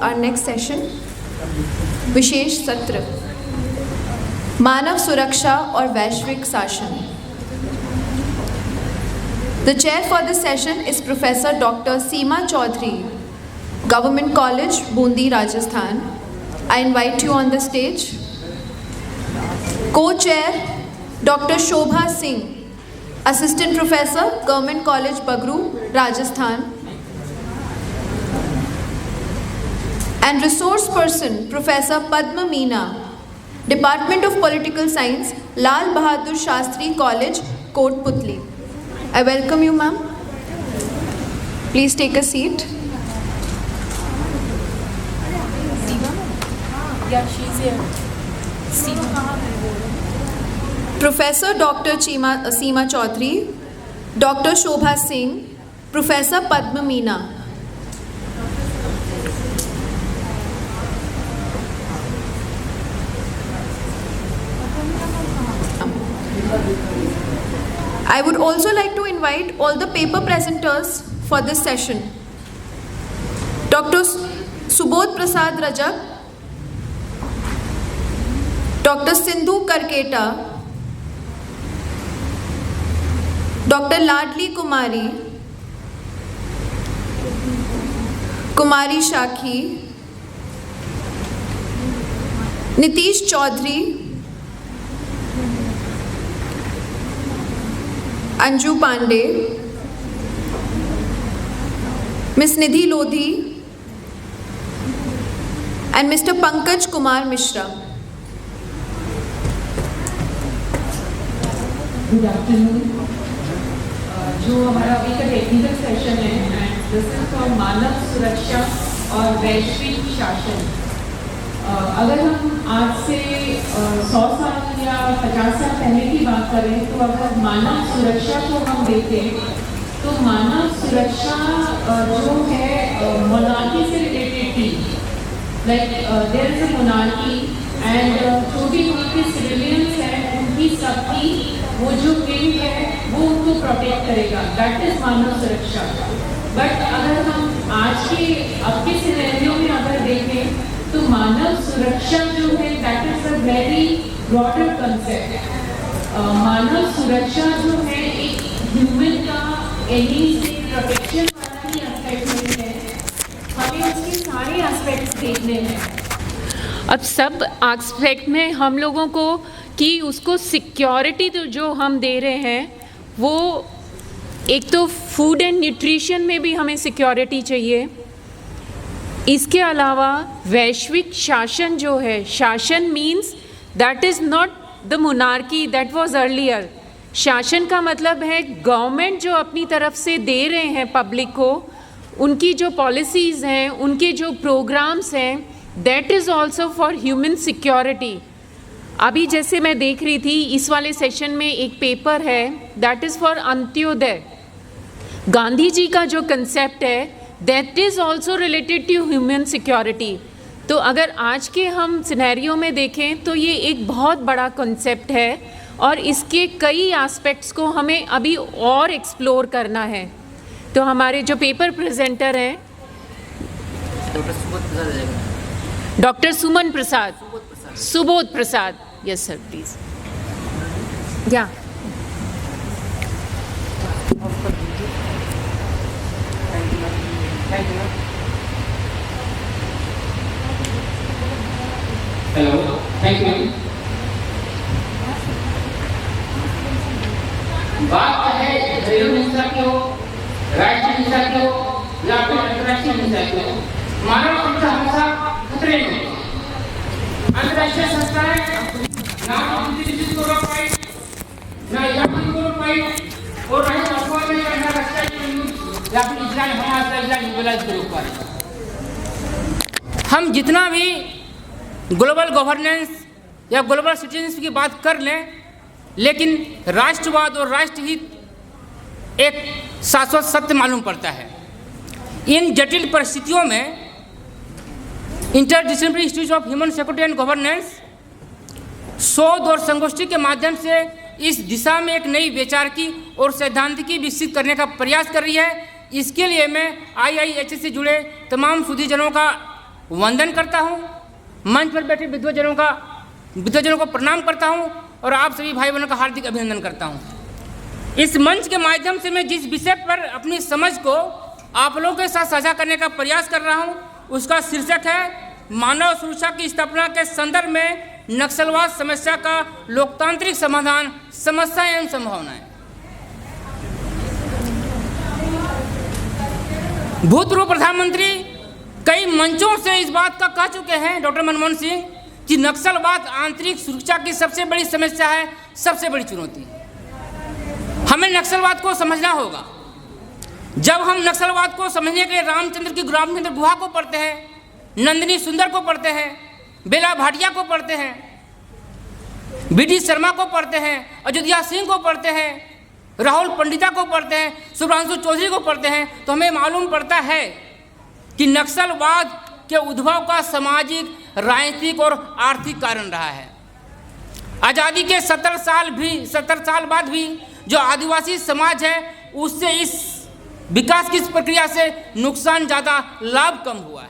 our next session, विशेष सत्र मानव सुरक्षा और वैश्विक शासन. The chair for this session is Professor Dr. Seema Chaudhary, Government College, Bundi, Rajasthan. I invite you on the stage. Co-chair Dr. Shobha Singh, Assistant Professor, Government College, Bagru, Rajasthan. And resource person Professor Padma Meena, Department of Political Science, Lal Bahadur Shastri College, Kotputli. I welcome you, ma'am. Please take a seat. Yeah, she's here. Professor Dr. Seema Chaudhary, Dr. Shobha Singh, Professor Padma Meena. I would also like to invite all the paper presenters for this session. Dr. Subodh Prasad Rajak, Dr. Sindhu Karketa, Dr. Ladli Kumari, Kumari Shakhi, Nitish Chaudhary, Anju Pandey, Ms. Nidhi Lodhi, and Mr. Pankaj Kumar Mishra. Good afternoon. जो हमारा अभी का technical session है and this is for मानव सुरक्षा और वैश्विक शासन. अगर हम आज से 100 साल या 50 साल पहले की बात करें तो अगर मानव सुरक्षा को हम देखें तो मानव सुरक्षा जो है मोनार्की से रिलेटेड थी. Like there is a monarchy and जो भी वहाँ के सिविलियंस हैं उनकी सबकी वो जो किंग है वो उनको प्रोटेक्ट करेगा. दैट इज मानव सुरक्षा. बट अगर हम आज के अब के सिनेरियो में अगर देखें तो मानव सुरक्षा जो है that is a very broader concept. मानव सुरक्षा जो है एक ह्यूमन का एनी से प्रोटेक्शन वाला ही एस्पेक्ट नहीं है. हमें उसके सारे एस्पेक्ट्स देखने हैं. अब सब एस्पेक्ट में हम लोगों को कि उसको सिक्योरिटी तो जो हम दे रहे हैं वो एक तो फूड एंड न्यूट्रिशन में भी हमें सिक्योरिटी चाहिए. इसके अलावा वैश्विक शासन जो है, शासन means that is not the monarchy that was earlier. शासन का मतलब है गवर्नमेंट जो अपनी तरफ से दे रहे हैं पब्लिक को, उनकी जो पॉलिसीज़ हैं, उनके जो प्रोग्राम्स हैं, that is also for human security. अभी जैसे मैं देख रही थी इस वाले सेशन में एक पेपर है that is for Antyodaya. Gandhi ji का जो कंसेप्ट है that is also related to human security. तो अगर आज के हम सिनेरियो में देखें तो ये एक बहुत बड़ा कंसेप्ट है और इसके कई एस्पेक्ट्स को हमें अभी और एक्सप्लोर करना है. तो हमारे जो पेपर प्रेजेंटर हैं doctor Suman Prasad, Subodh Prasad. Yes sir please. या हेलो, थैंक यू. बात है घरेलू हिंसा की हो, राष्ट्रीय हिंसा की हो या फिर अंतर्राष्ट्रीय हिंसा की हो, मानव सुरक्षा हमेशा खतरे में. अंतर्राष्ट्रीय संस्थाएं ना को रोक पाई, ना यमन को रोक पाई और ना ही अफवाह में करना रक्षा न्यूज या फिर इजराइल हमास का इजराइल मोबाइल को रोक पाई. हम जितना भी ग्लोबल गवर्नेंस या ग्लोबल सिटीजनशिप की बात कर लें, लेकिन राष्ट्रवाद और राष्ट्रहित एक शाश्वत सत्य मालूम पड़ता है. इन जटिल परिस्थितियों में interdisciplinary institute of human security and governance शोध और संगोष्ठी के माध्यम से इस दिशा में एक नई वैचारिकी और सैद्धांतिकी विकसित करने का प्रयास कर रही है. इसके लिए मैं IIHS से जुड़े तमाम सुधीजनों का वंदन करता हूँ, मंच पर बैठे विद्वजनों को प्रणाम करता हूँ और आप सभी भाई बहनों का हार्दिक अभिनंदन करता हूँ। इस मंच के माध्यम से मैं जिस विषय पर अपनी समझ को आप लोगों के साथ साझा करने का प्रयास कर रहा हूँ उसका शीर्षक है मानव सुरक्षा की स्थापना के संदर्भ में नक्सलवाद समस्या का लोकतांत्रिक समाधान, समस्याएं एवं संभावनाएं। भूतपूर्व प्रधानमंत्री कई मंचों से इस बात का कह चुके हैं, डॉक्टर मनमोहन सिंह, कि नक्सलवाद आंतरिक सुरक्षा की सबसे बड़ी समस्या है, सबसे बड़ी चुनौती। हमें नक्सलवाद को समझना होगा। जब हम नक्सलवाद को समझने के लिए रामचंद्र गुहा को पढ़ते हैं, नंदिनी सुंदर को पढ़ते हैं, बेला भाटिया को पढ़ते हैं, बीडी शर्मा को पढ़ते हैं, अयोध्या सिंह को पढ़ते हैं, राहुल पंडिता को पढ़ते हैं, शुभ्रांशु चौधरी को पढ़ते हैं, तो हमें मालूम पड़ता है कि नक्सलवाद के उद्भव का सामाजिक, राजनीतिक और आर्थिक कारण रहा है। आज़ादी के 70 साल बाद भी जो आदिवासी समाज है उससे इस विकास की इस प्रक्रिया से नुकसान ज़्यादा, लाभ कम हुआ है।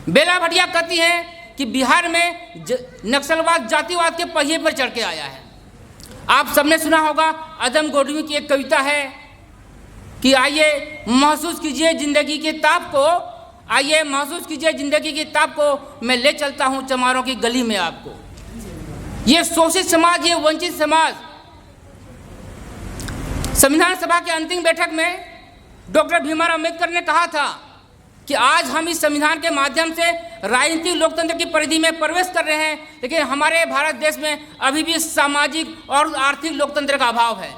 बेला भाटिया कहती हैं कि बिहार में नक्सलवाद जातिवाद के पहिए पर चढ़ के आया है। आप सबने सुना होगा, अदम गोडवी की एक कविता है कि आइए महसूस कीजिए जिंदगी के ताप को, आइए महसूस कीजिए जिंदगी के ताप को, मैं ले चलता हूँ चमारों की गली में आपको। ये शोषित समाज, ये वंचित समाज। संविधान सभा की अंतिम बैठक में डॉक्टर भीमराव अम्बेडकर ने कहा था कि आज हम इस संविधान के माध्यम से राजनीतिक लोकतंत्र की परिधि में प्रवेश कर रहे हैं, लेकिन हमारे भारत देश में अभी भी सामाजिक और आर्थिक लोकतंत्र का अभाव है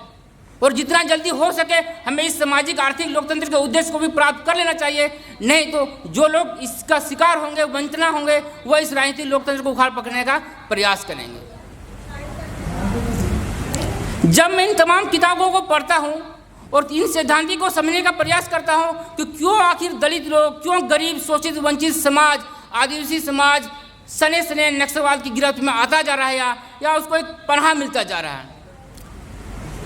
और जितना जल्दी हो सके हमें इस सामाजिक आर्थिक लोकतंत्र के उद्देश्य को भी प्राप्त कर लेना चाहिए। नहीं तो जो लोग इसका शिकार होंगे, वंचना होंगे, वह इस राजनीतिक लोकतंत्र को उखाड़ पकड़ने का प्रयास करेंगे। जब मैं इन तमाम किताबों को पढ़ता हूँ और इन सिद्धांतों को समझने का प्रयास करता हूँ कि क्यों आखिर दलित लोग, क्यों गरीब, शोषित, वंचित समाज, आदिवासी समाज सने सने नक्सलवाद की गिरफ्त में आता जा रहा है या उसको एक पनाह मिलता जा रहा है।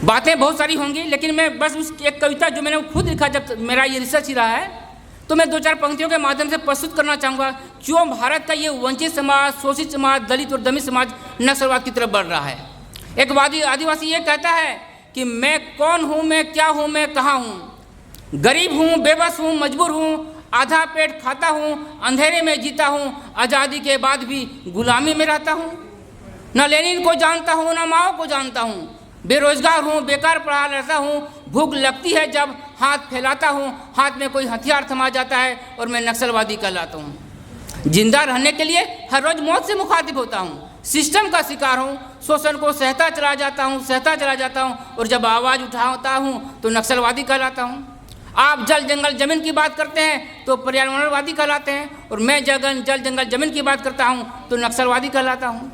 बातें बहुत सारी होंगी, लेकिन मैं बस उस एक कविता जो मैंने खुद लिखा जब मेरा ये रिसर्च ही रहा है, तो मैं 2-4 पंक्तियों के माध्यम से प्रस्तुत करना चाहूँगा क्यों भारत का ये वंचित समाज, शोषित समाज, दलित और दमित समाज नक्सलवाद की तरफ बढ़ रहा है। एक आदिवासी ये कहता है कि मैं कौन हूँ, मैं क्या हूँ, मैं कहाँ हूँ, गरीब हूँ, बेबस हूँ, मजबूर हूँ, आधा पेट खाता हूँ, अंधेरे में जीता हूँ, आज़ादी के बाद भी गुलामी में रहता हूँ, न लेनिन को जानता हूँ न माओ को जानता हूँ, बेरोजगार हूँ, बेकार पड़ा रहता हूँ, भूख लगती है जब हाथ फैलाता हूँ, हाथ में कोई हथियार थमा जाता है और मैं नक्सलवादी कहलाता हूँ। जिंदा रहने के लिए हर रोज मौत से मुखातिब होता हूँ, सिस्टम का शिकार हूँ, शोषण को सहता चला जाता हूँ और जब आवाज़ उठाता हूँ तो नक्सलवादी कहलाता हूँ। आप जल जंगल जमीन की बात करते हैं तो पर्यावरणवादी कहलाते हैं और मैं जल जंगल जमीन की बात करता हूँ तो नक्सलवादी कहलाता हूँ।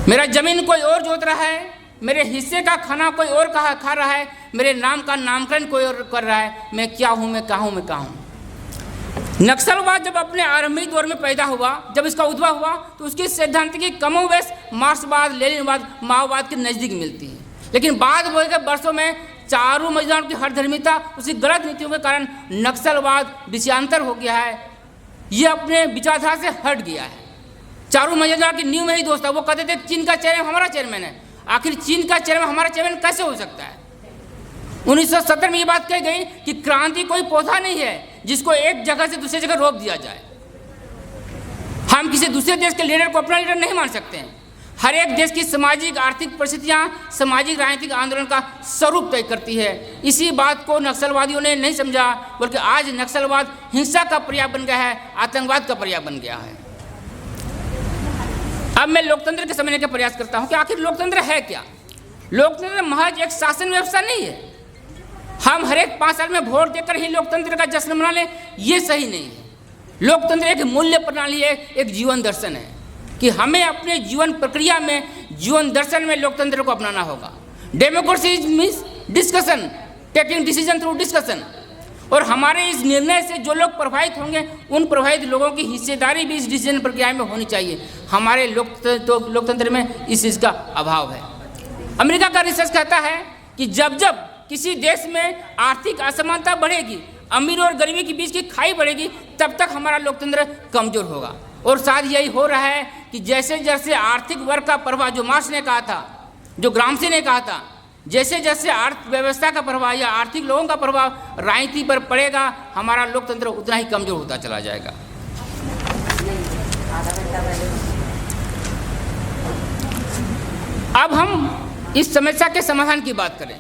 मेरा जमीन कोई और जोत रहा है, मेरे हिस्से का खाना कोई और खा रहा है, मेरे नाम का नामकरण कोई और कर रहा है, मैं क्या हूँ, मैं कहाँ हूँ, मैं कहाँ हूँ। नक्सलवाद जब अपने आरंभिक दौर में पैदा हुआ, जब इसका उद्भव हुआ तो उसकी सैद्धांतिकी कमोवेश मार्क्सवाद, लेनिनवाद, माओवाद के नज़दीक मिलती है। लेकिन बाद के वर्षों में चारों मजदारों की हठधर्मिता, उसकी गलत नीतियों के कारण नक्सलवाद विषयांतर हो गया है, ये अपने विचारधारा से हट गया है। चारों मजेदार की नींव में ही दोस्त था। वो कहते थे चीन का चेयरमैन हमारा चेयरमैन है। आखिर चीन का चेयरमैन हमारा चेयरमैन कैसे हो सकता है? 1970 में ये बात कही गई कि क्रांति कोई पौधा नहीं है जिसको एक जगह से दूसरी जगह रोक दिया जाए। हम किसी दूसरे देश के लीडर को अपना लीडर नहीं मान सकते हैं। हर एक देश की सामाजिक आर्थिक परिस्थितियाँ सामाजिक राजनीतिक आंदोलन का स्वरूप तय करती है। इसी बात को नक्सलवादियों ने नहीं समझा, बल्कि आज नक्सलवाद हिंसा का पर्याय बन गया है, आतंकवाद का पर्याय बन गया है। अब मैं लोकतंत्र के समझने का प्रयास करता हूं कि आखिर लोकतंत्र है क्या। लोकतंत्र महज एक शासन व्यवस्था नहीं है। हम हर एक 5 साल में वोट देकर ही लोकतंत्र का जश्न मना लें, ये सही नहीं है। लोकतंत्र एक मूल्य प्रणाली है, एक जीवन दर्शन है कि हमें अपने जीवन प्रक्रिया में, जीवन दर्शन में लोकतंत्र को अपनाना होगा। Democracy means discussion, taking decision through discussion. और हमारे इस निर्णय से जो लोग प्रभावित होंगे, उन प्रभावित लोगों की हिस्सेदारी भी इस डिसीजन प्रक्रिया में होनी चाहिए। हमारे लोकतंत्र में इस चीज़ का अभाव है। अमेरिका का रिसर्च कहता है कि जब जब किसी देश में आर्थिक असमानता बढ़ेगी, अमीर और गरीबी के बीच की खाई बढ़ेगी, तब तक हमारा लोकतंत्र कमजोर होगा। और साथ यही हो रहा है कि जैसे जैसे आर्थिक वर्ग का प्रभाव, जो मार्क्स ने कहा था, जो ग्रामसी ने कहा था, जैसे जैसे अर्थव्यवस्था का प्रभाव या आर्थिक लोगों का प्रभाव राजनीति पर पड़ेगा, हमारा लोकतंत्र उतना ही कमजोर होता चला जाएगा। अब हम इस समस्या के समाधान की बात करें।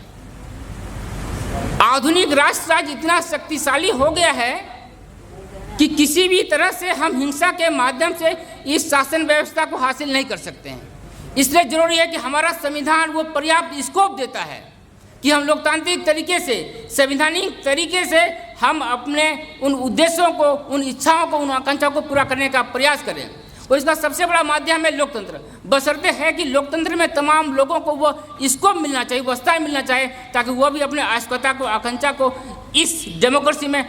आधुनिक राष्ट्र राज्य इतना शक्तिशाली हो गया है कि किसी भी तरह से हम हिंसा के माध्यम से इस शासन व्यवस्था को हासिल नहीं कर सकते हैं। इसलिए जरूरी है कि हमारा संविधान वो पर्याप्त स्कोप देता है कि हम लोकतांत्रिक तरीके से, संवैधानिक तरीके से हम अपने उन उद्देश्यों को, उन इच्छाओं को, उन आकांक्षाओं को पूरा करने का प्रयास करें। और इसका सबसे बड़ा माध्यम है लोकतंत्र। बशर्ते है कि लोकतंत्र में तमाम लोगों को वो स्कोप मिलना चाहिए, वो स्थान मिलना चाहिए, ताकि वो भी अपने आवश्यकता को, आकांक्षा को इस डेमोक्रेसी में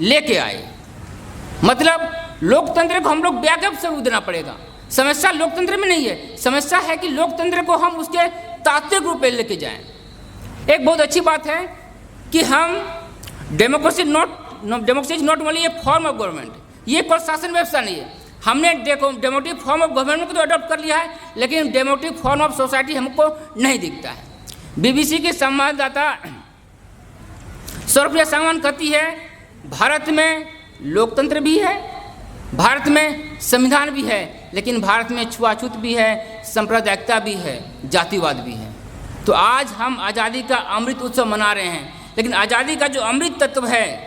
लेके आए। मतलब लोकतंत्र को हम लोग बैकअप स्वरूप देना पड़ेगा। समस्या लोकतंत्र में नहीं है, समस्या है कि लोकतंत्र को हम उसके तात्विक रूप में लेके जाएं। एक बहुत अच्छी बात है कि हम democracy is not only A form of government, ये कोई शासन व्यवस्था नहीं है। हमने डेमोक्रेटिक फॉर्म ऑफ गवर्नमेंट को तो अडॉप्ट कर लिया है, लेकिन डेमोक्रेटिक फॉर्म ऑफ सोसाइटी हमको नहीं दिखता है। बीबीसी के संवाददाता सौरभ्या सांगवान कहती है, भारत में लोकतंत्र भी है, भारत में संविधान भी है, लेकिन भारत में छुआछूत भी है, सांप्रदायिकता भी है, जातिवाद भी है। तो आज हम आज़ादी का अमृत उत्सव मना रहे हैं, लेकिन आज़ादी का जो अमृत तत्व है,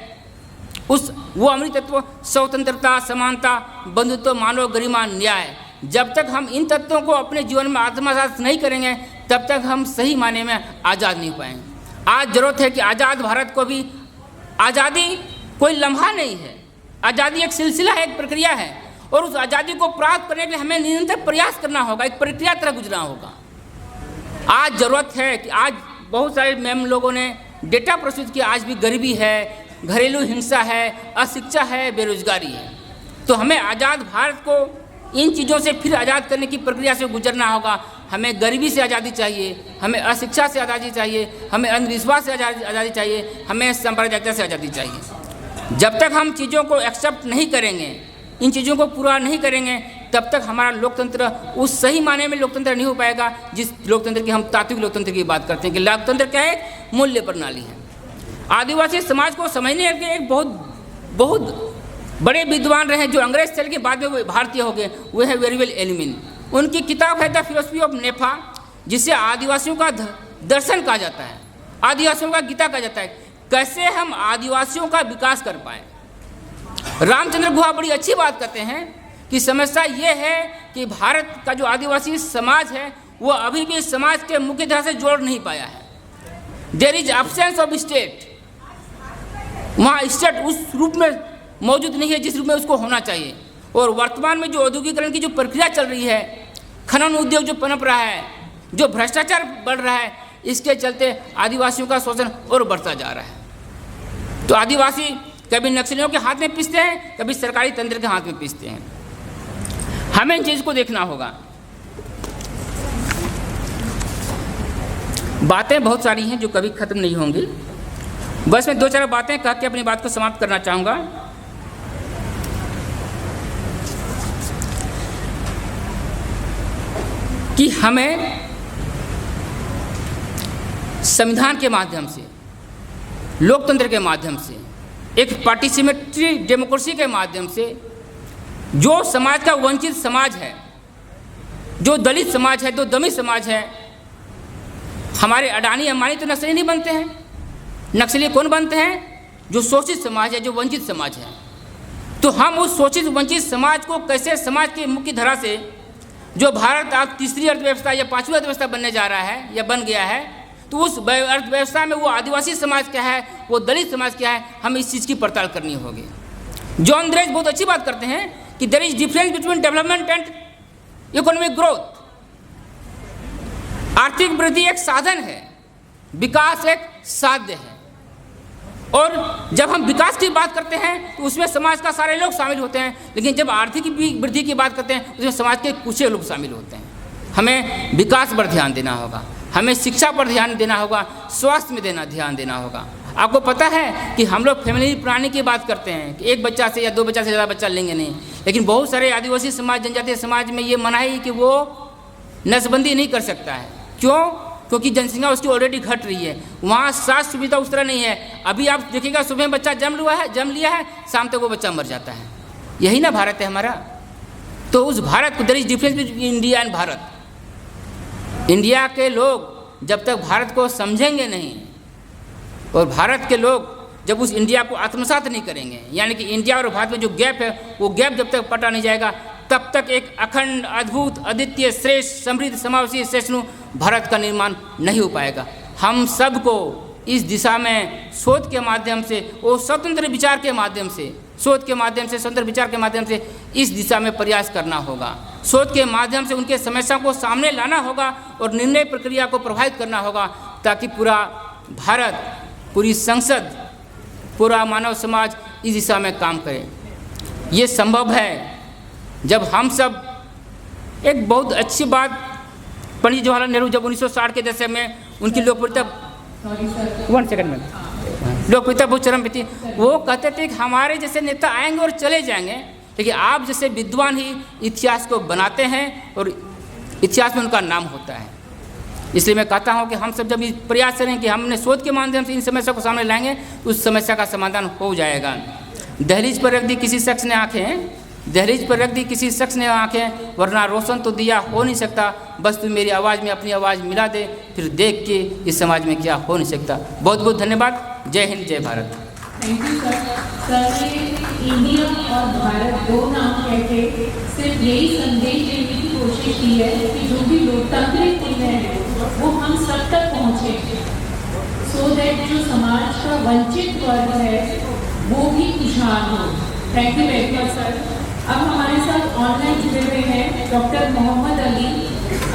वो अमृत तत्व स्वतंत्रता, समानता, बंधुत्व, मानव गरिमा, न्याय, जब तक हम इन तत्वों को अपने जीवन में आत्मसात नहीं करेंगे, तब तक हम सही मायने में आज़ाद नहीं पाएंगे। आज जरूरत है कि आज़ाद भारत को भी, आज़ादी कोई लम्हा नहीं है, आज़ादी एक सिलसिला है, एक प्रक्रिया है, और उस आज़ादी को प्राप्त करने के लिए हमें निरंतर प्रयास करना होगा, एक प्रक्रिया तरह गुजरना होगा। आज ज़रूरत है कि आज बहुत सारे मैम लोगों ने डेटा प्रस्तुत किया, आज भी गरीबी है, घरेलू हिंसा है, अशिक्षा है, बेरोजगारी है। तो हमें आज़ाद भारत को इन चीज़ों से फिर आज़ाद करने की प्रक्रिया से गुजरना होगा। हमें गरीबी से आज़ादी चाहिए, हमें अशिक्षा से आज़ादी चाहिए, हमें अंधविश्वास से आज़ादी चाहिए, हमें सांप्रदायिकता से आज़ादी चाहिए। जब तक हम चीज़ों को एक्सेप्ट नहीं करेंगे, इन चीज़ों को पूरा नहीं करेंगे, तब तक हमारा लोकतंत्र उस सही माने में लोकतंत्र नहीं हो पाएगा, जिस लोकतंत्र की हम तात्विक लोकतंत्र की बात करते हैं। कि लोकतंत्र क्या है? मूल्य प्रणाली है। आदिवासी समाज को समझने के एक बहुत बड़े विद्वान रहे, जो अंग्रेज चल के बाद में भारतीय हो गए, वो है वेरिवेल एलिमिन। उनकी किताब है द फिलोसफी ऑफ नेफा, जिसे आदिवासियों का दर्शन कहा जाता है, आदिवासियों का गीता कहा जाता है। कैसे हम आदिवासियों का विकास कर पाए। रामचंद्र गुहा बड़ी अच्छी बात कहते हैं कि समस्या ये है कि भारत का जो आदिवासी समाज है, वो अभी भी समाज के मुख्य धारा से जोड़ नहीं पाया है। There is absence of state, वहाँ स्टेट उस रूप में मौजूद नहीं है जिस रूप में उसको होना चाहिए। और वर्तमान में जो औद्योगिकरण की जो प्रक्रिया चल रही है, खनन उद्योग जो पनप रहा है, जो भ्रष्टाचार बढ़ रहा है, इसके चलते आदिवासियों का शोषण और बढ़ता जा रहा है। तो आदिवासी कभी नक्सलियों के हाथ में पिसते हैं, कभी सरकारी तंत्र के हाथ में पिसते हैं। हमें इन चीज़ को देखना होगा। बातें बहुत सारी हैं जो कभी ख़त्म नहीं होंगी, बस मैं 2-4 बातें कह के अपनी बात को समाप्त करना चाहूँगा। कि हमें संविधान के माध्यम से, लोकतंत्र के माध्यम से, एक पार्टिसिपेटरी डेमोक्रेसी के माध्यम से, जो समाज का वंचित समाज है, जो दलित समाज है, जो दमित समाज है, हमारे अडानी अंबानी तो नक्सली नहीं बनते हैं। नक्सली कौन बनते हैं? जो शोषित समाज है, जो वंचित समाज है। तो हम उस शोषित वंचित समाज को कैसे समाज की मुख्य धारा से, जो भारत आज तीसरी अर्थव्यवस्था या 5वीं अर्थव्यवस्था बनने जा रहा है या बन गया है, तो उस अर्थव्यवस्था में वो आदिवासी समाज क्या है, वो दलित समाज क्या है, हमें इस चीज़ की पड़ताल करनी होगी। जॉन द्रेज बहुत अच्छी बात करते हैं कि there is difference between development and economic growth. आर्थिक वृद्धि एक साधन है, विकास एक साध्य है। और जब हम विकास की बात करते हैं तो उसमें समाज का सारे लोग शामिल होते हैं, लेकिन जब आर्थिक वृद्धि की बात करते हैं उसमें समाज के कुछ लोग शामिल होते हैं। हमें विकास पर ध्यान देना होगा, हमें शिक्षा पर ध्यान देना होगा, स्वास्थ्य में ध्यान देना होगा, आपको पता है कि हम लोग फैमिली प्लानिंग की बात करते हैं कि एक बच्चा से या 2 बच्चा से ज़्यादा बच्चा लेंगे नहीं, लेकिन बहुत सारे आदिवासी समाज, जनजातीय समाज में ये मनाही है कि वो नसबंदी नहीं कर सकता है। क्यों? क्योंकि जनसंख्या उसकी ऑलरेडी घट रही है, वहाँ स्वास्थ्य सुविधा उस तरह नहीं है। अभी आप देखिएगा, सुबह में बच्चा जन्म लिया है, शाम तक वो बच्चा मर जाता है। यही ना भारत है हमारा। तो उस भारत को, there is difference between India and Bharat. India के लोग जब तक भारत को समझेंगे नहीं और भारत के लोग जब उस इंडिया को आत्मसात नहीं करेंगे, यानी कि इंडिया और भारत में जो गैप है वो गैप जब तक पटा नहीं जाएगा, तब तक एक अखंड, अद्भुत, अद्वितीय, श्रेष्ठ, समृद्ध, समावेशी, सहिष्णु भारत का निर्माण नहीं हो पाएगा। हम सबको इस दिशा में शोध के माध्यम से और स्वतंत्र विचार के माध्यम से, शोध के माध्यम से, स्वतंत्र विचार के माध्यम से इस दिशा में प्रयास करना होगा। शोध के माध्यम से उनके समस्या को सामने लाना होगा और निर्णय प्रक्रिया को प्रभावित करना होगा, ताकि पूरा भारत, पूरी संसद, पूरा मानव समाज इस दिशा में काम करे। ये संभव है जब हम सब, एक बहुत अच्छी बात, पंडित जवाहरलाल नेहरू जब 1960 के दशक में उनकी लोकप्रियता, 1 सेकंड में, लोकप्रियता बहुत चरम पे थी। वो कहते थे कि हमारे जैसे नेता आएंगे और चले जाएंगे, लेकिन आप जैसे विद्वान ही इतिहास को बनाते हैं और इतिहास में उनका नाम होता है। इसलिए मैं कहता हूं कि हम सब जब प्रयास करें कि हमने शोध के माध्यम से इन समस्या को सामने लाएंगे, उस समस्या का समाधान हो जाएगा। दहलीज पर रख दी किसी शख्स ने आंखें, दहलीज पर रख दी किसी शख्स ने आंखें, वरना रोशन तो दिया हो नहीं सकता। बस तू मेरी आवाज़ में अपनी आवाज़ मिला दे, फिर देख के इस समाज में क्या हो नहीं सकता। बहुत बहुत धन्यवाद। जय हिंद, जय Bharat. Thank you sir. Sir ने इंडिया और भारत दो नाम कह के सिर्फ यही संदेश देने की कोशिश की है कि जो भी लोकतांत्रिक मूल्य है वो हम सब तक पहुँचे, सो दैट जो समाज का वंचित वर्ग है वो भी खुशहाल हो। Thank you very much sir. अब हमारे साथ ऑनलाइन जुड़े हुए हैं doctor Mohammad Ali,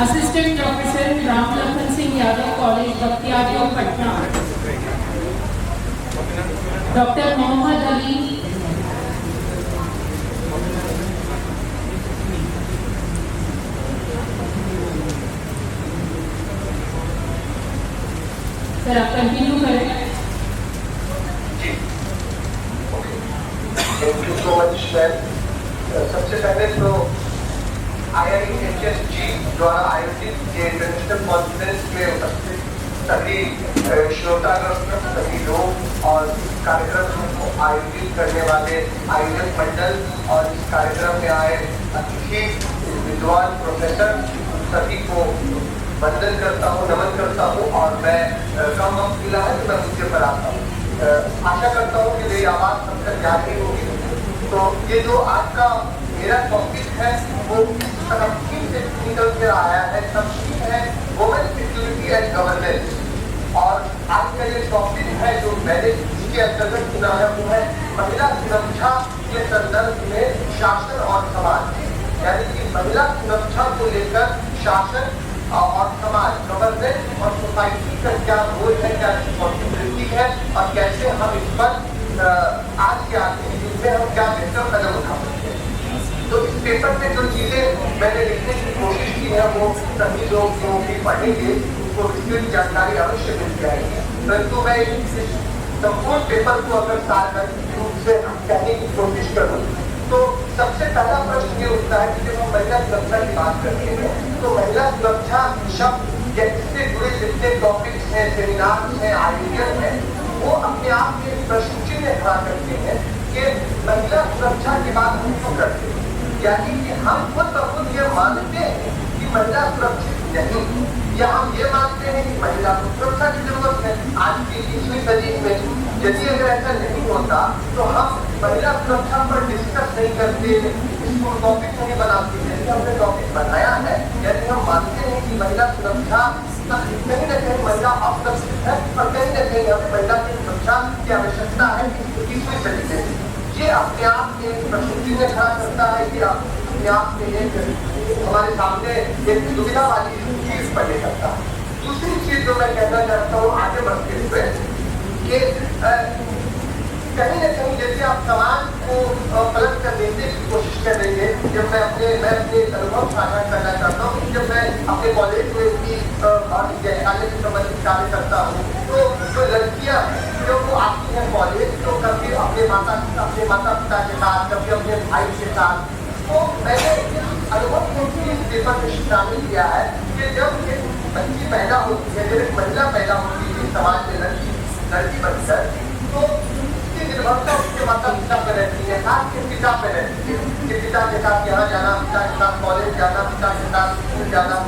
assistant professor Ram Lakhan Singh Yadav college, Bakhtiyarpur, Patna. Doctor Mohammad Ali, sir आप कंटिन्यू करें। Thank you so much sir. सबसे पहले तो IIHSG द्वारा आयोजित ये इंटरनेशनल कॉन्फ्रेंस में उपस्थित सभी श्रोतागण, सभी लोग और कार्यक्रम को आयोजित करने वाले आयोजक मंडल और इस कार्यक्रम में आए अतिथि विद्वान प्रोफेसर, सभी को वंदन करता हूँ, नमन करता हूँ। और मैं कम वक्त मिला है तो मैं मुझे पर आता हूँ। आशा करता हूँ कि मेरी आवाज़ सब तक जा रही होगी। तो ये जो आज का मेरा टॉपिक है वो तरक्की से निकल कर आया है, सब ठीक है, वुमेन सिक्योरिटी एंड गवर्नेंस। और आज का ये टॉपिक है जो मैंने इसके अंतर्गत चुना है वो है महिला सुरक्षा के संदर्भ में शासन और समाज, यानी कि महिला सुरक्षा को लेकर शासन और समाज, गवर्नेंस और सोसाइटी का क्या रोल है, क्या रिस्पॉन्सिबिलिटी है और कैसे हम इस पर आज के आगे जिसमें हम क्या बेहतर कदम उठा सकते हैं। तो इस पेपर में जो चीजें मैंने लिखने की कोशिश की है वो सभी लोग जो भी पढ़ेंगे उनको विस्तृत जानकारी अवश्य मिल जाएगी। परंतु मैं इस संपूर्ण पेपर को अगर सार्वजनिक रूप से कहने की कोशिश करूँ तो सबसे पहला प्रश्न ये उठता है कि जब हम महिला सुरक्षा की बात करते हैं तो महिला सुरक्षा शब्द जिससे जुड़े जितने टॉपिक्स हैं, सेमिनार्स हैं, आयोजन हैं, वो अपने आप में प्रश्न चिन्ह खड़ा करते हैं कि महिला सुरक्षा की बात हम क्यों करते हैं। यानी कि हम खुद ब खुद ये मानते हैं कि महिला सुरक्षित नहीं, या हम ये मानते हैं कि महिला को सुरक्षा की जरूरत है। आज की 20वीं सदी में यदि अगर ऐसा नहीं होता तो हम महिला सुरक्षा पर डिस्कस नहीं करते, इसको टॉपिक नहीं बनाते। जैसे हमने टॉपिक बनाया है, यानी हम मानते हैं कि महिला सुरक्षा कहीं न कहीं महिला असुरक्षित है और कहीं न कहीं हमें महिला की सुरक्षा की आवश्यकता है 20वीं सदी में। ये अपने आप में प्रश्न चिन्ह खड़ा करता है कि अपने आप में एक हमारे सामने एक दुविधा वाली चीज पैदा करता है। दूसरी चीज जो मैं कहना चाहता हूँ आगे बढ़ते हुए कि कहीं न कहीं जैसे आप समाज को पलट कर देखने की कोशिश कर रही है। जब मैं अपने अनुभव साझा करना चाहता हूँ, जब मैं अपने कॉलेज में भी विद्यालय से संबंधित कार्य करता हूँ तो जो लड़कियां जो वो आती हैं कॉलेज, तो कभी अपने माता पिता के साथ, कभी अपने भाई के साथ, तो मैंने अनुभव को इस पेपर में शामिल किया है कि जब एक बच्ची पैदा होती है, जब एक महिला पैदा होती है समाज में लड़की बनकर, तो उसकी निर्भरता उसके माता पिता पर रहती है, खास के पिता पर रहती है कि पिता के साथ यहाँ जाना, पिता के साथ कॉलेज जाना, पिता के साथ स्कूल जाना।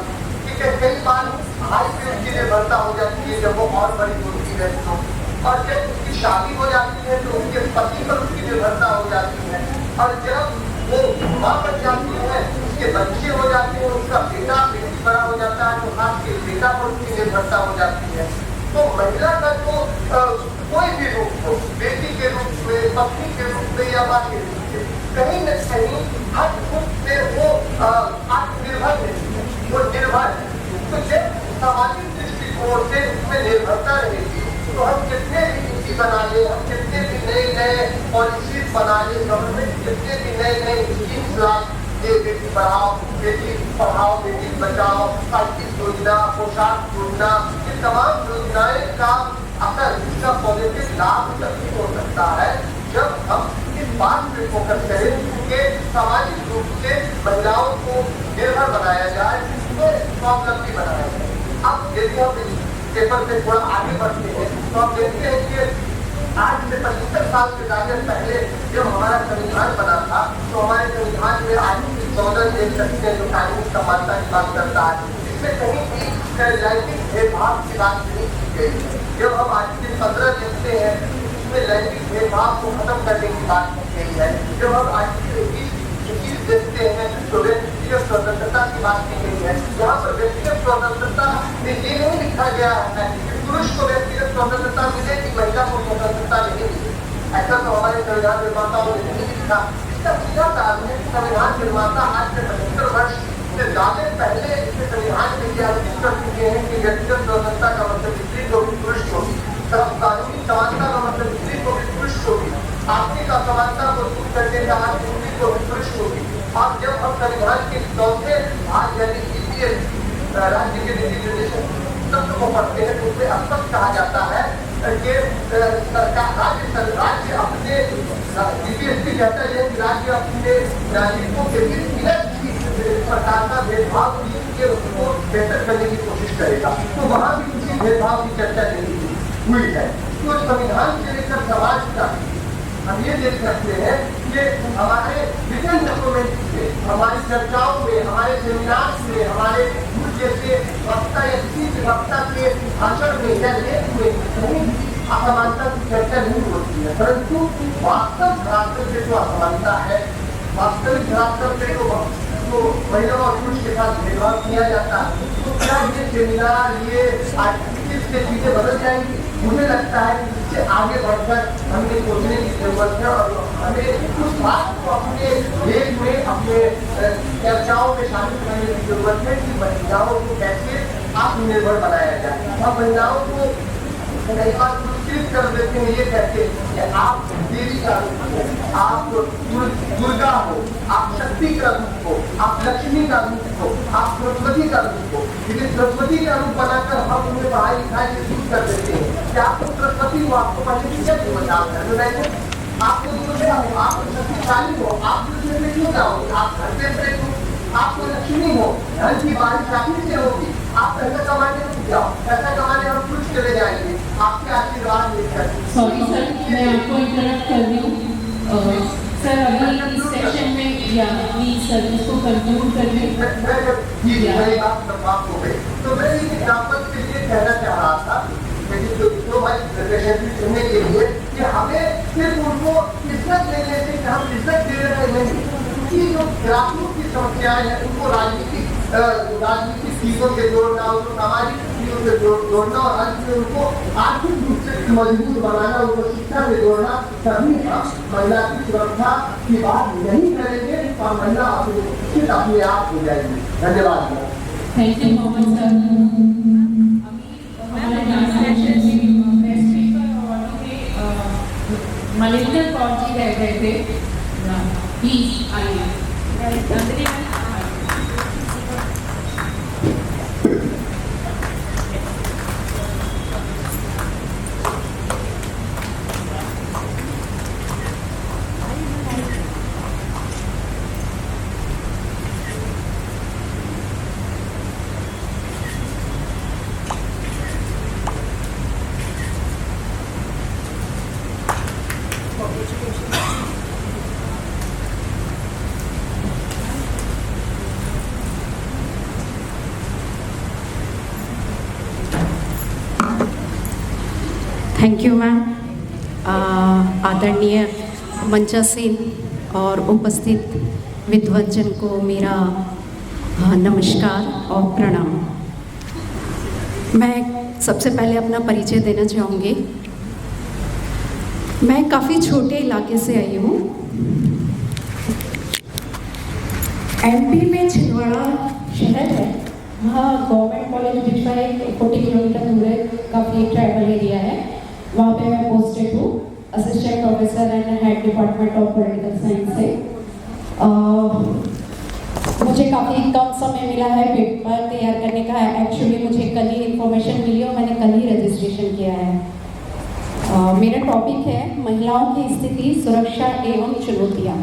ठीक है, कई बार भाई पे उसकी निर्भरता हो जाती है जब वो और बड़ी होती है तो, और जब उसकी शादी हो जाती है तो उसके पति पर उसकी निर्भरता हो जाती है, और जब वो माँ बन जाती है, उसके बच्चे हो जाते हैं, उसका बेटी बड़ा हो जाता है, तो खास के बेटा पर उसकी निर्भरता हो जाती है। तो महिला का जो कोई भी रूप हो, बेटी के रूप में, पत्नी के रूप में या माँ के रूप में, कहीं न कहीं हर रूप में वो आत्मनिर्भर रहती है, वो निर्भर है। तो जब सामाजिक दृष्टिकोण से उसमें निर्भरता रहेगी तो हम कितने भी नीति बना ले, हम कितने भी नए पॉलिसी बना ले, गवर्नमेंट कितने भी नए स्कीम्स ला, ये बेटी पढ़ाओ, बेटी पढ़ाओ, बेटी बचाओ, साइकिल योजना, पोशाक योजना, ये तमाम योजनाएं का असर, इसका पॉजिटिव लाभ तभी हो सकता है जब हम इस बात पे फोकस करें कि सामाजिक रूप से महिलाओं को निर्भर बनाया जाए, उसमें स्वावलंबी बनाया जाए। अब यदि हम इस पेपर से थोड़ा आगे बढ़ते हैं तो हम देखते हैं कि आज से 75 साल से ज्यादा पहले जब हमारा संविधान बना था, तो हमारे संविधान में आर्टिकल 14 देख सकते हैं जो कानूनी समानता की बात करता है, इसमें कहीं भी लैंगिक भेदभाव की बात नहीं की गई। जब हम आर्टिकल 15 देखते हैं उसमें लैंगिक भेदभाव को खत्म करने की बात की गई है। जब हम आर्टिकल 21 देखते हैं तो व्यक्तिगत स्वतंत्रता की बात की गई है। यहाँ पर व्यक्तिगत स्वतंत्रता में ये नहीं लिखा गया है कि पुरुष को व्यक्तिगत स्वतंत्रता मिलेगी, महिला को स्वतंत्रता नहीं मिलेगी, ऐसा तो हमारे संविधान निर्माताओं ने नहीं लिखा। इसका सीधा कारण है कि संविधान निर्माता आज से 75 वर्ष से ज्यादा पहले इस संविधान में यह अंकित कर चुके हैं कि व्यक्तिगत स्वतंत्रता का मतलब स्त्री को भी पुरुष को भी, कानूनी समानता का मतलब स्त्री को भी पुरुष को भी, आर्थिक असमानता को दूर करने का स्त्री को भी पुरुष को भी। अब जब हम संविधान के चौथे भाग यानी EPS राज्य के नीति निर्देशन तत्व को पढ़ते हैं तो उसमें स्पष्ट कहा जाता है कि सरकार राज्य अपने DPSP कहता है कि राज्य अपने नागरिकों के बीच किसी प्रकार का भेदभाव के उसको बेहतर करने की कोशिश करेगा। तो वहाँ भी किसी भेदभाव की चर्चा नहीं हुई है। तो संविधान से लेकर समाज का हम ये देख सकते हैं कि हमारे विभिन्न डॉक्यूमेंट में, हमारी चर्चाओं में, हमारे सेमिनार में, हमारे जैसे वक्ता या किसी भी वक्ता के भाषण में या लेख में कहीं असमानता की चर्चा नहीं होती है, परंतु वास्तव धरातल पे जो असमानता है, वास्तविक धरातल पे तो महिला और पुरुष के साथ भेदभाव किया जाता है। तो क्या ये सेमिनार, ये आर्टिकल से चीजें बदल जाएंगी? मुझे लगता है कि इससे आगे बढ़कर हमें सोचने की जरूरत है और हमें उस बात को अपने लेख में, अपने चर्चाओं में शामिल करने की जरूरत है कि महिलाओं को कैसे आत्मनिर्भर बनाया जाए। हम महिलाओं को कई बार पुरस्कृत कर देते हैं, ये कहते हैं कि आप देवी का रूप हो, आप दुर्गा हो, आप शक्ति का रूप हो, आप लक्ष्मी का रूप हो, आप सरस्वती का रूप हो। लेकिन सरस्वती का रूप बनाकर हम उन्हें पढ़ाई लिखाई से दूर कर देते हैं कि आपको सरस्वती हो, आपको पढ़ने की क्या जरूरत है, आपको दुर्गा हो, आप शक्तिशाली हो, आप दूसरे में क्यों जाओगे, आप घर पे बैठे हो, आपको लक्ष्मी हो, धन की बारिश आपकी से होगी, आप पैसा कमाने में जाओ, पैसा कमाने हम कुछ चले जाएंगे, आपके आशीर्वाद लेकर। सॉरी सर, मैं आपको इंटरप्ट कर रही हूँ सर, अभी इस सेशन में या प्लीज सर इसको कंक्लूड कर लें। मेरी बात समाप्त हो गई। तो मैं इस एग्जाम्पल के लिए कहना चाह रहा था सुनने के लिए कि हमें सिर्फ उनको इज्जत देने से हम इज्जत दे रहे नहीं, उनकी जो ग्रामीण की समस्याएं हैं उनको राजनीतिक चीजों से जोड़ना, उनको सामाजिक चीजों से जोड़ना और अंत में उनको आर्थिक रूप से मजबूत बनाना, उनको शिक्षा में जोड़ना, तभी हम महिला की सुरक्षा की बात नहीं करेंगे और महिला अपने आप हो जाएगी। धन्यवाद। Thank you Mohammad sir. Malinder Kaur ji रह गए थे, प्लीज आइए। Thank you ma'am. आदरणीय मंचासीन और उपस्थित विद्वज्जन को मेरा नमस्कार और प्रणाम। मैं सबसे पहले अपना परिचय देना चाहूँगी। मैं काफ़ी छोटे इलाके से आई हूँ। एमपी में छिंदवाड़ा शहर है, वहाँ गवर्नमेंट कॉलेज बिजवा 40 किलोमीटर दूर है, काफ़ी ट्राइबल एरिया है। वहाँ पे मैं पोस्टेड हूँ, assistant professor and head department of political science से। मुझे काफ़ी कम समय मिला है पेपर तैयार करने का। एक्चुअली मुझे कल ही इन्फॉर्मेशन मिली और मैंने कल ही रजिस्ट्रेशन किया है। मेरा टॉपिक है महिलाओं की स्थिति, सुरक्षा एवं चुनौतियाँ।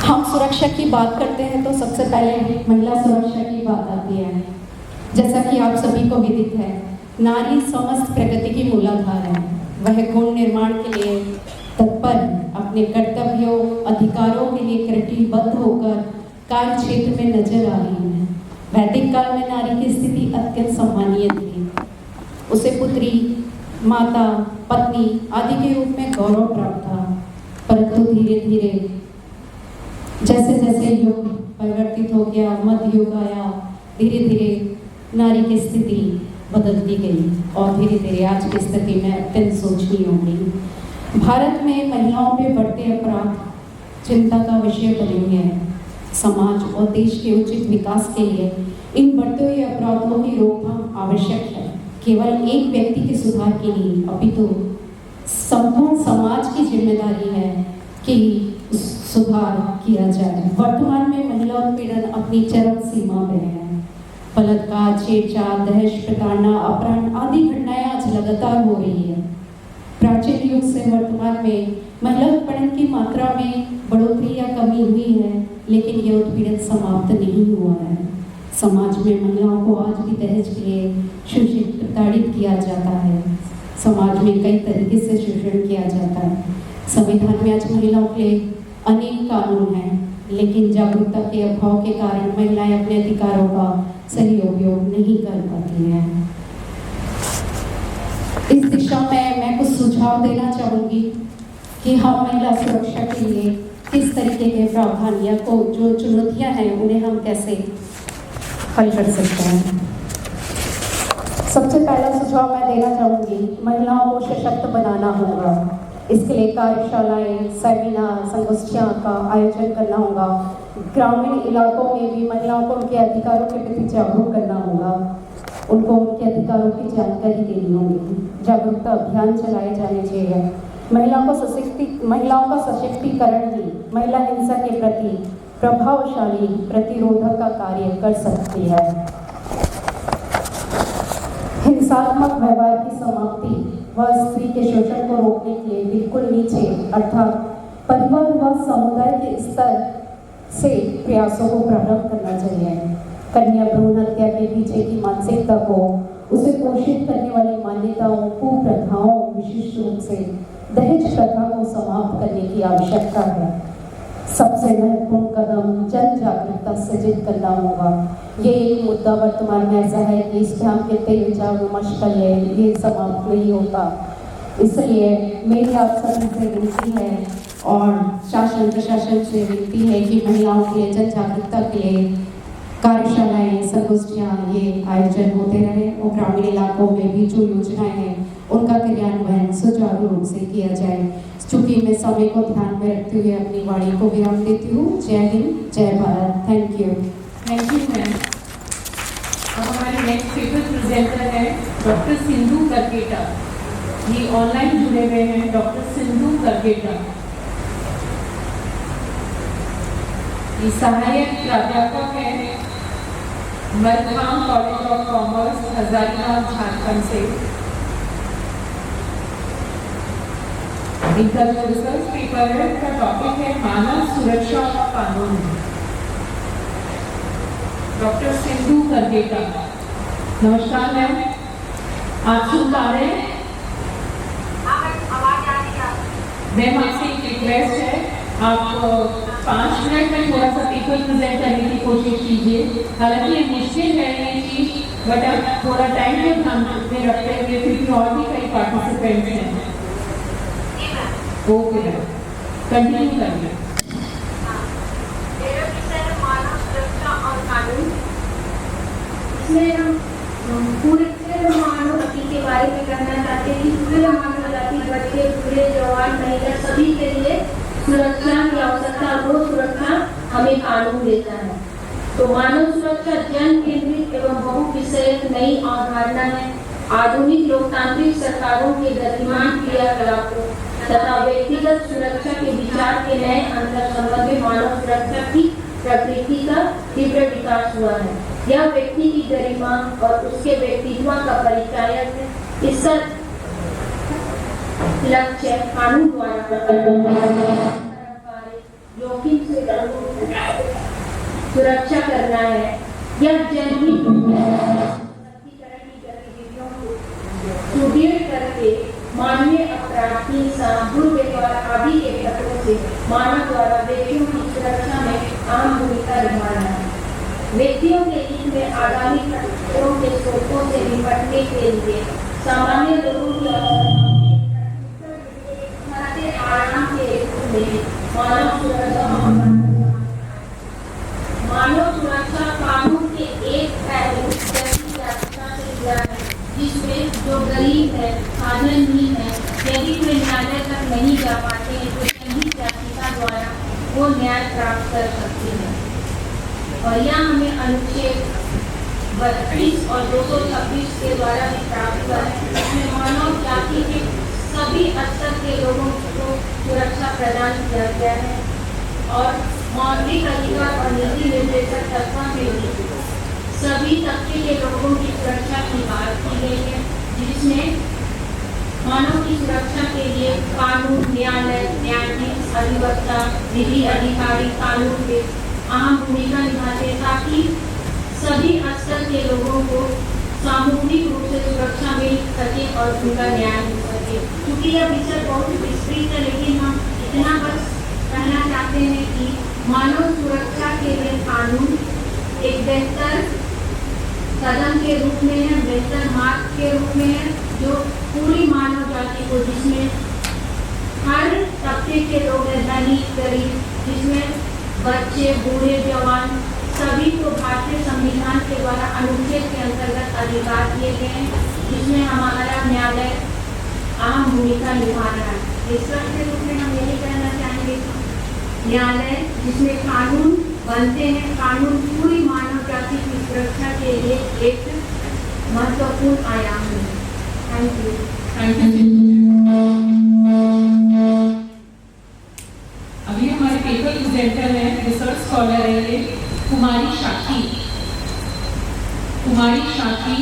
हम सुरक्षा की बात करते हैं तो सबसे पहले महिला सुरक्षा की बात आती है। जैसा कि आप सभी को विदित है, नारी समस्त प्रगति की मूलाधार है। वह गुण निर्माण के लिए तत्पर, अपने कर्तव्यों अधिकारों के लिए कटिबद्ध होकर कार्य क्षेत्र में नजर आ रही है। वैदिक काल में नारी की स्थिति अत्यंत सम्मानीय थी। उसे पुत्री, माता, पत्नी आदि के रूप में गौरव प्राप्त था। परंतु धीरे धीरे जैसे जैसे युग परिवर्तित हो गया, मध्य युग आया, धीरे धीरे नारी की स्थिति बदलती गई और धीरे धीरे आज की स्थिति में अत्यंत शोचनीय हो गई। भारत में महिलाओं पे बढ़ते अपराध चिंता का विषय बने हुए हैं। समाज और देश के उचित विकास के लिए इन बढ़ते हुए अपराधों की रोकथाम आवश्यक है। केवल एक व्यक्ति के सुधार की नहीं, अपितु संपूर्ण समाज की जिम्मेदारी है कि सुधार किया जाए। वर्तमान में महिला उत्पीड़न अपनी चरम सीमा पे है। बलात्कार, छेड़छाड़, दहेज, प्रताड़ना, अपहरण आदि घटनाएं आज लगातार हो रही है। प्राचीन युग से वर्तमान में महिला उत्पीड़न की मात्रा में बढ़ोतरी या कमी हुई है, लेकिन यह उत्पीड़न समाप्त नहीं हुआ है। समाज में महिलाओं को आज भी दहेज के लिए शोषित, प्रताड़ित किया जाता है। समाज में कई तरीके से शोषण किया जाता है। संविधान में आज महिलाओं के लिए अनेक कानून हैं, लेकिन जागरूकता के अभाव के कारण महिलाएं अपने अधिकारों का सही उपयोग नहीं कर पाती हैं। इस दिशा में मैं कुछ सुझाव देना चाहूँगी कि हम महिला सुरक्षा के लिए किस तरीके के प्रावधान या को जो चुनौतियाँ हैं उन्हें हम कैसे हल कर सकते हैं। सबसे पहला सुझाव मैं देना चाहूँगी, महिलाओं को सशक्त बनाना होगा। इसके लिए कार्यशालाएं, सेमिनार, संगोष्ठियाँ का आयोजन करना होगा। ग्रामीण इलाकों में भी महिलाओं को उनके अधिकारों के प्रति जागरूक करना होगा। उनको उनके अधिकारों की जानकारी देनी होगी। जागरूकता अभियान चलाए जाने चाहिए। महिलाओं का सशक्तिकरण ही महिला हिंसा के प्रति प्रभावशाली प्रतिरोधक का कार्य कर सकती है। हिंसात्मक व्यवहार की समाप्ति व स्त्री के शोषण को रोकने के लिए बिल्कुल नीचे अर्थात परिवार व समुदाय के स्तर से प्रयासों को प्रारंभ करना चाहिए। कन्या भ्रूण हत्या के पीछे की मानसिकता को, उसे पोषित करने वाली मान्यताओं, कुप्रथाओं, विशिष्ट रूप से दहेज प्रथा को समाप्त करने की आवश्यकता है। सबसे महत्वपूर्ण कदम जन जागरूकता सृजित करना होगा। ये एक मुद्दा वर्तमान में ऐसा है कि इस पर हम कितने विचार विमर्श कर ले, ये समाप्त नहीं होता। इसलिए मेरी आप सभी से विनती है और शासन प्रशासन से विनती है कि महिलाओं के लिए जन जागरूकता के लिए कार्यशालाएं, संगोष्ठियाँ ये आयोजन होते रहे और ग्रामीण इलाकों में भी जो योजनाएं हैं उनका क्रियान्वयन सुचारू रूप से किया जाए। चूँकि मैं समय को ध्यान में रखते हुए अपनी वाणी को विराम देती हूँ। जय हिंद, जय Bharat. Thank you. Thank you ma'am. अब हमारे नेक्स्ट पेपर प्रेजेंटर है डॉक्टर सिंधु करकेटा। ये ऑनलाइन जुड़े हुए हैं। डॉक्टर सिंधु करकेटा ये सहायक प्राध्यापक है Markham college of commerce, Hazaribagh, Jharkhand से। इनका जो रिसर्च पेपर है उसका टॉपिक है मानव सुरक्षा का कानून। डॉक्टर सिंधु करकेटा, नमस्कार मैम, आप सुन पा रहे हैं? मैम आपसे एक रिक्वेस्ट है, आप 5 मिनट में थोड़ा सा पेपर प्रेजेंट करने की कोशिश कीजिए। हालांकि ये मुश्किल है ये चीज, बट आप थोड़ा टाइम को ध्यान में रखते हुए, क्योंकि और भी कई पार्टिसिपेंट्स हैं। ओके मैम, कंटिन्यू करिए। मेरा विषय है मानव सुरक्षा और कानून। इसमें हम पूरे मानव जाति के बारे में करना चाहते हैं कि पूरे मानव जाति, बच्चे, बूढ़े, जवान, महिला सभी के लिए सुरक्षा की आवश्यकता, वो सुरक्षा हमें कानून देता है। तो मानव सुरक्षा जन केंद्रित एवं बहुविषयक नई अवधारणा है। आधुनिक लोकतांत्रिक सरकारों के गतिमान क्रियाकलापों तथा व्यक्तिगत सुरक्षा के विचार के नए अंतर संबंध में मानव सुरक्षा की प्रकृति का तीव्र विकास हुआ है। यह व्यक्ति की गरिमा और उसके व्यक्तित्व का परिचायक है। इसका लक्ष्य कानून द्वारा जोखिम से सुरक्षा करना है। यह जनहित गतिविधियों को सुदृढ़ करके मानवीय अपराध, हिंसा, दुर्व्यवहार आदि के खतरों से मानव द्वारा व्यक्तियों की सुरक्षा में अहम भूमिका निभाना है। व्यक्तियों के हित में आगामी खतरों के स्रोतों से निपटने के लिए सामान्य लोगों की आराम के रूप में मानव सुरक्षा कानून के एक पहलू जैसी यात्रा से जुड़ा है, जिसमें जो गरीब है, साधनहीन है, यदि वे न्यायालय तक नहीं जा पाते हैं तो जनहित याचिका द्वारा वो न्याय प्राप्त कर सकते हैं। और यह हमें अनुच्छेद 32 और 226 के द्वारा भी प्राप्त हुआ है। इसमें मानव जाति के सभी स्तर के लोगों को सुरक्षा प्रदान किया गया है और मौलिक अधिकार और नीति निर्देशक तत्वों में सभी तबके के लोगों की सुरक्षा की बात की गई है, जिसमें मानव की सुरक्षा के लिए कानून, न्यायालय, न्यायाधीश, अधिवक्ता, विधि अधिकारी कानून के अहम भूमिका निभाते हैं ताकि सभी स्तर के लोगों को सामूहिक रूप से सुरक्षा मिल सके और उनका न्याय हो सके। क्योंकि यह विषय बहुत विस्तृत है, लेकिन हम इतना बस कहना चाहते हैं कि मानव सुरक्षा के लिए कानून एक बेहतर कदम के रूप में है, बेहतर मार्ग के रूप में है, जो पूरी मानव जाति को, जिसमें हर तबके के लोग हैं, धनिक, गरीब, जिसमें बच्चे, बूढ़े, जवान, सभी को भारतीय संविधान के द्वारा अनुच्छेद के अंतर्गत अधिकार दिए गए हैं, जिसमें हमारा न्यायालय अहम भूमिका निभा रहा है। निष्कर्ष के रूप में हम यही कहना चाहेंगे कि न्यायालय जिसमें कानून बनते हैं, कानून पूरी मानव जाति की सुरक्षा के लिए एक महत्वपूर्ण आयाम है। Thank you. अभी हमारे पेपर प्रेजेंटर हैं, रिसर्च स्कॉलर है ये कुमारी शाखी। कुमारी शाखी,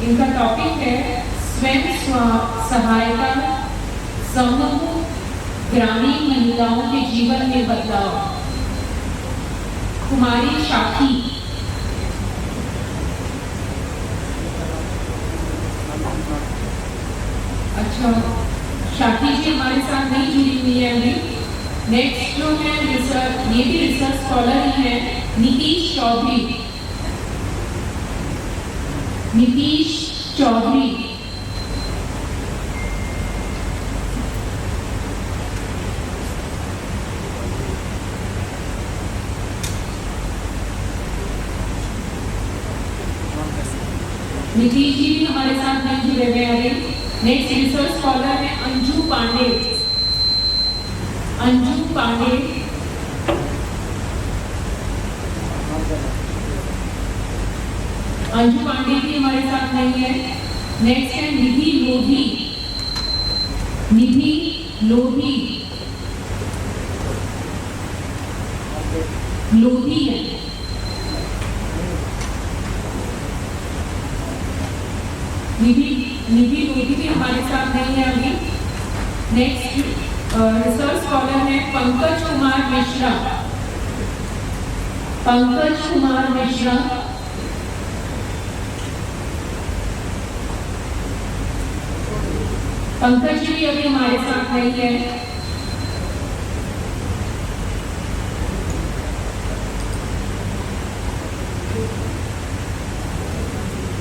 इनका टॉपिक है स्वयं सहायता समूह ग्रामीण महिलाओं के जीवन में बदलाव। कुमारी शाखी। अच्छा, शाखी जी हमारे साथ नहीं जुड़ी हुई है अभी। नेक्स्ट जो है रिसर्च, ये भी रिसर्च स्कॉलर ही है, नीतीश चौधरी। नीतीश चौधरी। नीतीश जी भी हमारे साथ नहीं जुड़े हुए हैं। नेक्स्ट रिसर्च स्कॉलर है अंजू पांडे। अंजू पांडे। अंजू पांडे भी हमारे साथ नहीं है। नेक्स्ट है निधि लोधी। निधि लोधी। लोधी है। निधि लोधी भी हमारे साथ नहीं है अभी। नेक्स्ट रिसर्च स्कॉलर है पंकज कुमार मिश्रा। पंकज कुमार मिश्रा। पंकज जी भी अभी हमारे साथ नहीं है।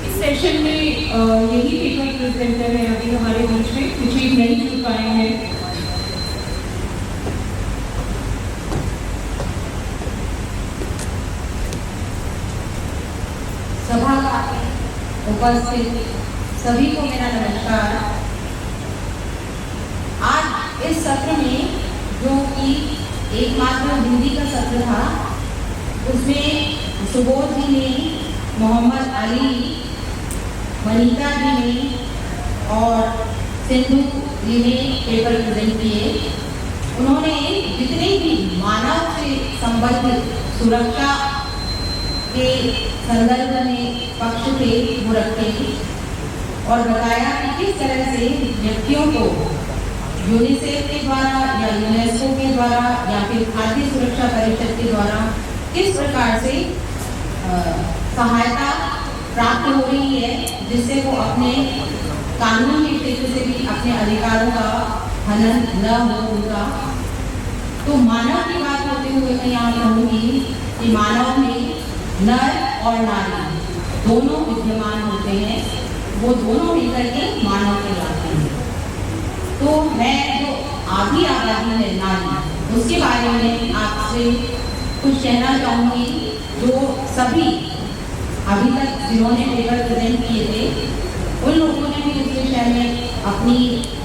इस सेशन में यही पेपर प्रेजेंटर है अभी हमारे बीच में, कुछ नहीं जुड़ पाए हैं। सभा में उपस्थित सभी को मेरा नमस्कार। आज इस सत्र में जो कि एकमात्र हिंदी का सत्र था, उसमें सुबोध जी ने, मोहम्मद अली, मनीता जी ने और सिंधु जी ने पेपर प्रेजेंट किए। उन्होंने जितने भी मानव से संबंधित सुरक्षा के संदर्भ में पक्ष थे वो रखे और बताया कि किस तरह से व्यक्तियों को यूनिसेफ के द्वारा या यूनेस्को के द्वारा या फिर खाद्य सुरक्षा परिषद के द्वारा किस प्रकार से सहायता प्राप्त हो रही है, जिससे वो अपने कानून के क्षेत्र से भी अपने अधिकारों का हनन न हो उनका। तो मानव की बात होते हुए मैं यहाँ कहूँगी कि मानव में नर और नारी दोनों विद्यमान होते हैं, वो दोनों मिलकर के मानव कहलाते हैं। तो मैं जो आधी आबादी है नारी, उसके बारे में आपसे कुछ कहना चाहूँगी। जो सभी अभी तक जिन्होंने पेपर प्रेजेंट किए थे, उन लोगों ने भी इस विषय में अपनी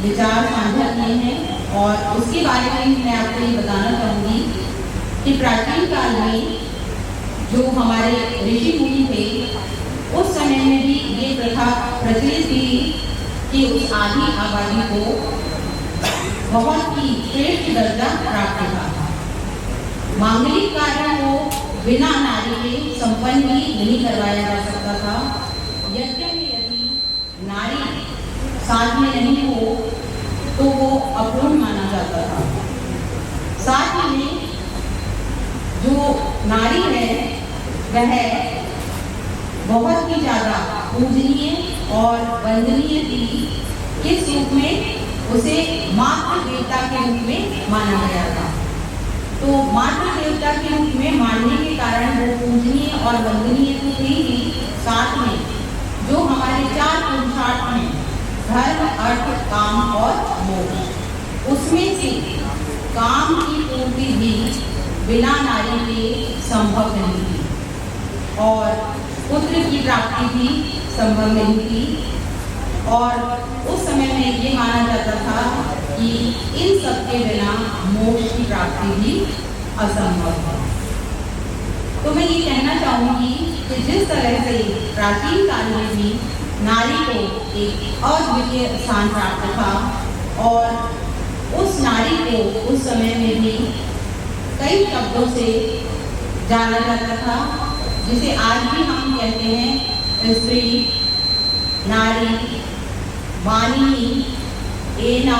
विचार साझा किए हैं और उसके बारे में मैं आपको ये बताना चाहूँगी कि प्राचीन काल में जो हमारे ऋषि मुनि थे, उस समय में भी ये प्रथा प्रचलित थी कि उस आधी आबादी को बहुत ही श्रेष्ठ दर्जा प्राप्त था। मांगलिक कार्यों को बिना नारी के संपन्न भी नहीं करवाया जा सकता था। यद्यपि यदि नारी साथ में नहीं हो तो वो अपूर्ण माना जाता था। साथ में जो नारी है वह बहुत ही ज़्यादा पूजनीय और वंदनीय थी। किस रूप में? उसे मातृ देवता के रूप में माना गया था। तो मातृ देवता के रूप में मानने के कारण वो पूजनीय और वंदनीय तो थी ही, साथ में जो हमारे 4 पुरुषार्थ हैं, धर्म, अर्थ, काम और मोक्ष, उसमें से काम की पूर्ति भी बिना नारी के संभव नहीं थी और पुत्र की प्राप्ति भी संभव नहीं थी। और उस समय में ये माना जाता था कि इन सब के बिना मोक्ष की प्राप्ति भी असंभव है। तो मैं ये कहना चाहूँगी कि जिस तरह से प्राचीन काल में भी नारी को एक अद्वितीय स्थान प्राप्त था और उस नारी को उस समय में भी कई शब्दों से जाना जाता था, जिसे आज भी हम कहते हैं स्त्री, नारी, वाणी, एना,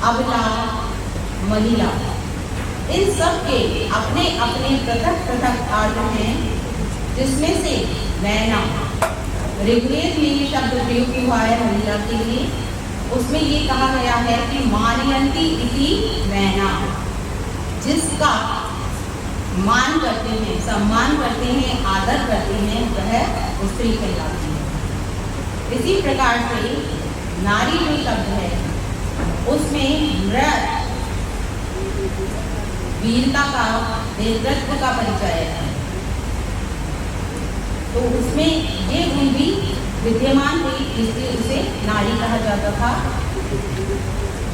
अबला, महिला। इन सब के अपने अपने पृथक पृथक अर्थ हैं, जिसमें से मैना, ऋग्वेद में ये शब्द प्रयुक्त हुआ है महिला के लिए। उसमें ये कहा गया है कि मानयंती इति मैना, जिसका मान करते हैं, सम्मान करते हैं, आदर करते हैं, वह स्त्री कहलाती है। इसी प्रकार से नारी जो शब्द है उसमें नृत्य, वीरता का, नेतृत्व का परिचय है। तो उसमें ये गुण भी विद्यमान थे, इसलिए उसे नारी कहा जाता था।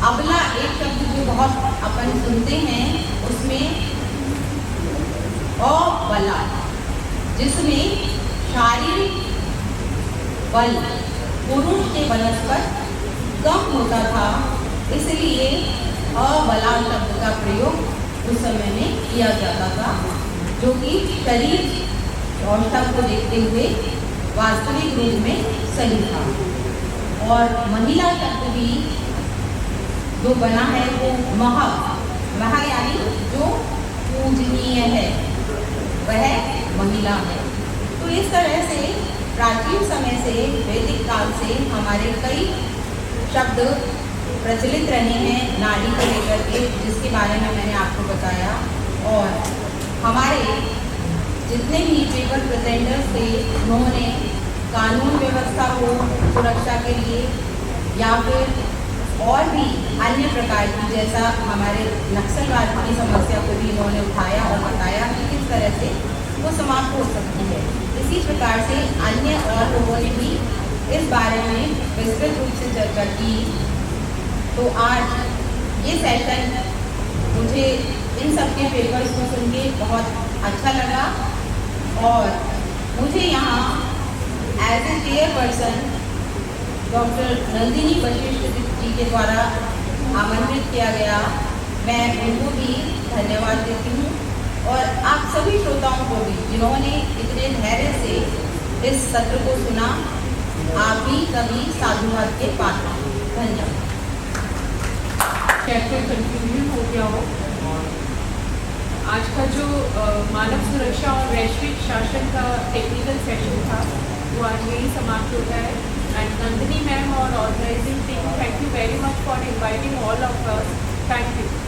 अबला एक शब्द जो बहुत अपन सुनते हैं, उसमें अबला, जिसमें शारीरिक बल पुरुष के बनस्पत कम होता था, इसलिए अबला शब्द का प्रयोग उस समय में किया जाता था, जो कि शरीर अवस्था को देखते हुए वास्तविक रूप में सही था। और महिला शब्द भी जो बना है वो महा यानी जो पूजनीय है, वह महिला है। तो इस तरह से प्राचीन समय से, वैदिक काल से हमारे कई शब्द प्रचलित रहे हैं नारी को लेकर के, जिसके बारे में मैंने आपको बताया। और हमारे जितने भी पेपर प्रेजेंटर्स थे, उन्होंने कानून व्यवस्था को सुरक्षा के लिए या फिर और भी अन्य प्रकार की, जैसा हमारे नक्सलवाद की समस्या को भी इन्होंने उठाया और बताया कि किस तरह से वो समाप्त हो सकती है। इसी प्रकार से अन्य और लोगों ने भी इस बारे में विस्तृत रूप से चर्चा की। तो आज ये सेशन मुझे इन सब के पेपर्स को सुन के बहुत अच्छा लगा और मुझे यहाँ as a chairperson doctor Nandini Vashishtha ji के द्वारा आमंत्रित किया गया। मैं उनको भी धन्यवाद देती हूँ और आप सभी श्रोताओं को भी जिन्होंने इतने धैर्य से इस सत्र को सुना, आप भी कभी साधुवाद के पात्र। धन्यवाद। चैप्टर कंक्लूजन हो गया हो। आज का जो मानव सुरक्षा और वैश्विक शासन का टेक्निकल सेशन था वो आज यही समाप्त होता है। एंड नंदिनी मैम और organising team, thank you very much for inviting all of us. Thank you.